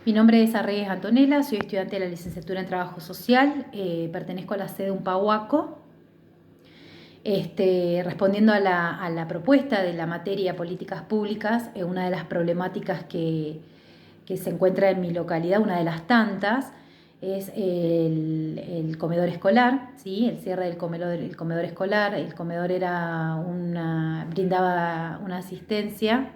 Mi nombre es Arreyes Antonella, soy estudiante de la licenciatura en Trabajo Social, pertenezco a la sede Umpahuaco. Respondiendo a la propuesta de la materia Políticas Públicas, una de las problemáticas que se encuentra en mi localidad, una de las tantas, es el comedor escolar, ¿sí? El cierre del comedor escolar. El comedor brindaba una asistencia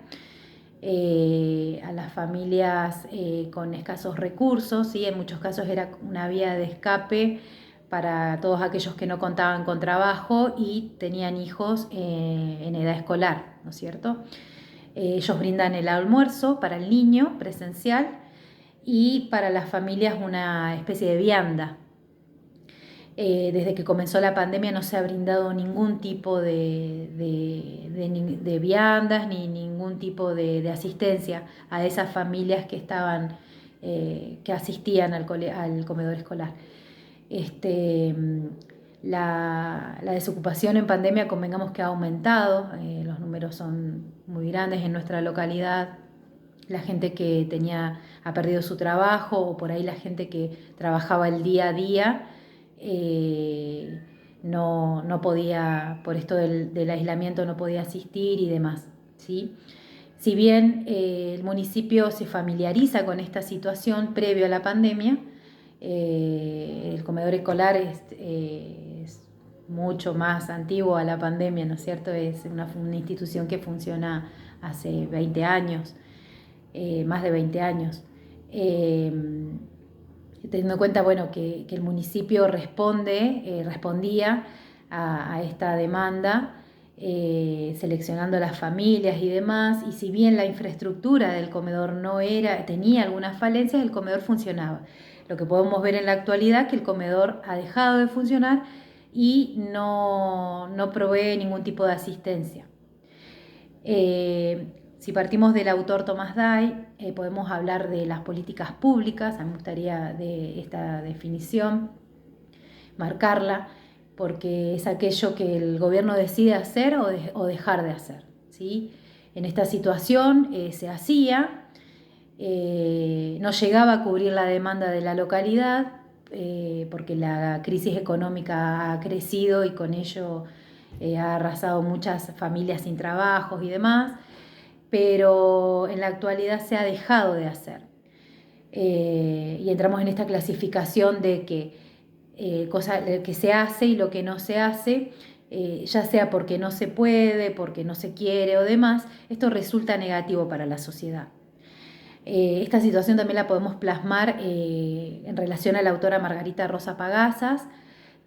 a las familias con escasos recursos, ¿sí? En muchos casos era una vía de escape para todos aquellos que no contaban con trabajo y tenían hijos en edad escolar, ¿no es cierto? Ellos brindan el almuerzo para el niño presencial y para las familias una especie de vianda. Desde que comenzó la pandemia no se ha brindado ningún tipo de viandas ni ningún tipo de asistencia a esas familias que que asistían al comedor escolar. La desocupación en pandemia, convengamos que ha aumentado, los números son muy grandes en nuestra localidad. La gente que ha perdido su trabajo, o por ahí la gente que trabajaba el día a día, no podía, por esto del aislamiento, no podía asistir y demás, ¿sí? Si bien el municipio se familiariza con esta situación previo a la pandemia, el comedor escolar es mucho más antiguo a la pandemia, ¿no es cierto? Es una institución que funciona hace 20 años, más de 20 años. Teniendo en cuenta, bueno, que el municipio respondía a esta demanda, seleccionando las familias y demás, y si bien la infraestructura del comedor tenía algunas falencias, el comedor funcionaba. Lo que podemos ver en la actualidad, que el comedor ha dejado de funcionar y no provee ningún tipo de asistencia. Si partimos del autor Tomás Day, podemos hablar de las políticas públicas. A mí me gustaría de esta definición marcarla, porque es aquello que el gobierno decide hacer o dejar de hacer, ¿sí? En esta situación se hacía, no llegaba a cubrir la demanda de la localidad, porque la crisis económica ha crecido y con ello ha arrasado muchas familias sin trabajos y demás, pero en la actualidad se ha dejado de hacer. Y entramos en esta clasificación de que se hace y lo que no se hace, ya sea porque no se puede, porque no se quiere o demás. Esto resulta negativo para la sociedad. Esta situación también la podemos plasmar en relación a la autora Margarita Rosa Pagazas,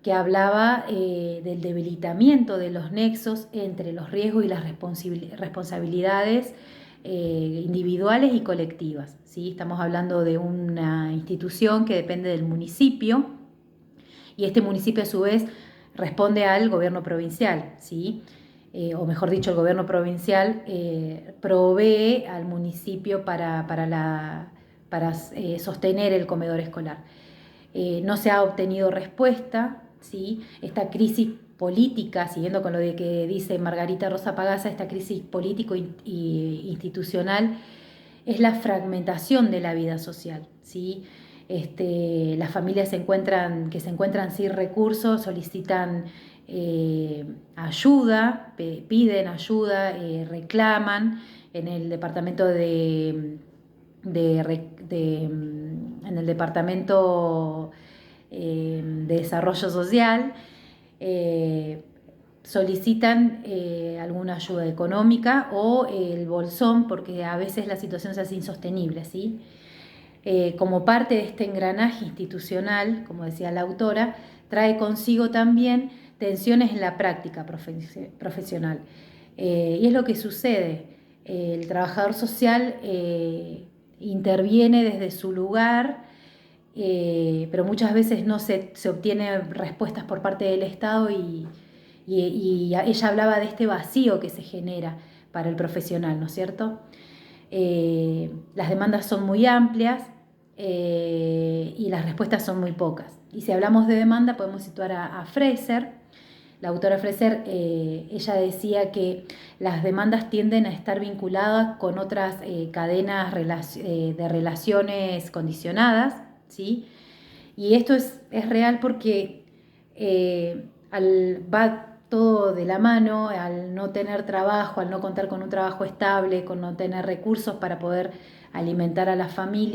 que hablaba del debilitamiento de los nexos entre los riesgos y las responsabilidades individuales y colectivas, ¿sí? Estamos hablando de una institución que depende del municipio, y este municipio a su vez responde al gobierno provincial, ¿sí? O mejor dicho, el gobierno provincial provee al municipio para sostener el comedor escolar. No se ha obtenido respuesta, ¿sí? Esta crisis política, siguiendo con lo de que dice Margarita Rosa Pagasa, esta crisis político e institucional es la fragmentación de la vida social, ¿sí? Las familias que se encuentran sin recursos solicitan ayuda, piden ayuda, reclaman en el departamento en el departamento de desarrollo social, solicitan alguna ayuda económica o el bolsón, porque a veces la situación se hace insostenible, ¿sí? Como parte de este engranaje institucional, como decía la autora, trae consigo también tensiones en la práctica profesional. Y es lo que sucede. El trabajador social interviene desde su lugar, pero muchas veces no se obtienen respuestas por parte del Estado, y ella hablaba de este vacío que se genera para el profesional, ¿no es cierto? Las demandas son muy amplias y las respuestas son muy pocas. Y si hablamos de demanda, podemos situar a Fraser, la autora Freser, ella decía que las demandas tienden a estar vinculadas con otras cadenas de relaciones condicionadas, ¿sí? Y esto es real porque va todo de la mano, al no tener trabajo, al no contar con un trabajo estable, con no tener recursos para poder alimentar a la familia.